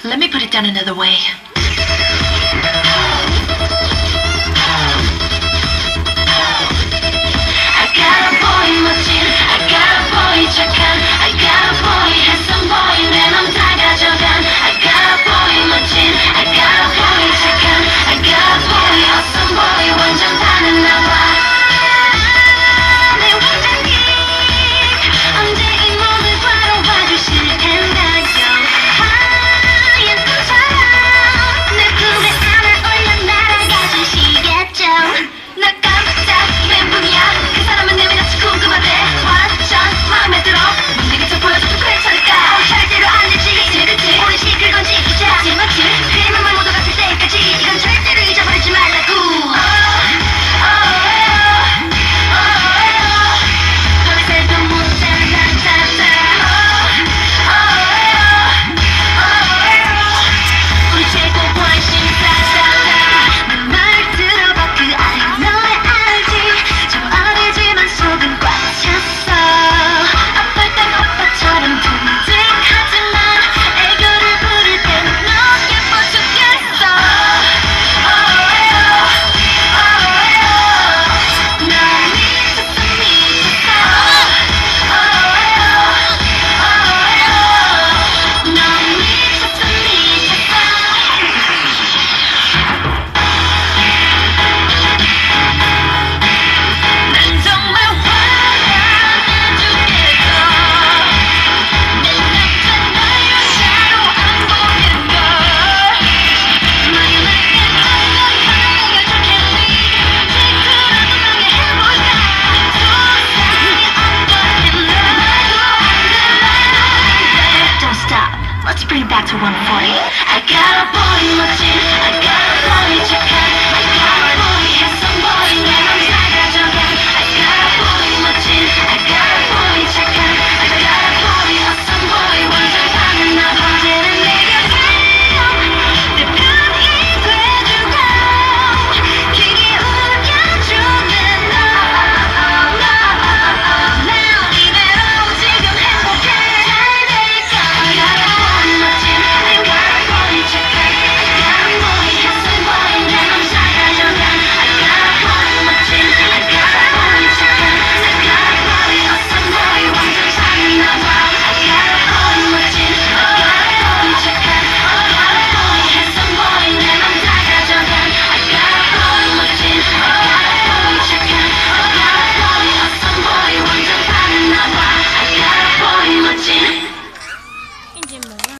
Let me put it down another way. I got a boy 멋진, I got a boy 착한, I got a boy handsome boy 내 맘 다 가져간. I got a boy 멋진, I got a boy 착한, I got a boy awesome boy 완전 다른 나와. 내 원장님 언제 이 몸을 바로 봐주실 텐가요? Let's bring it back to 140. I got a boy 멋진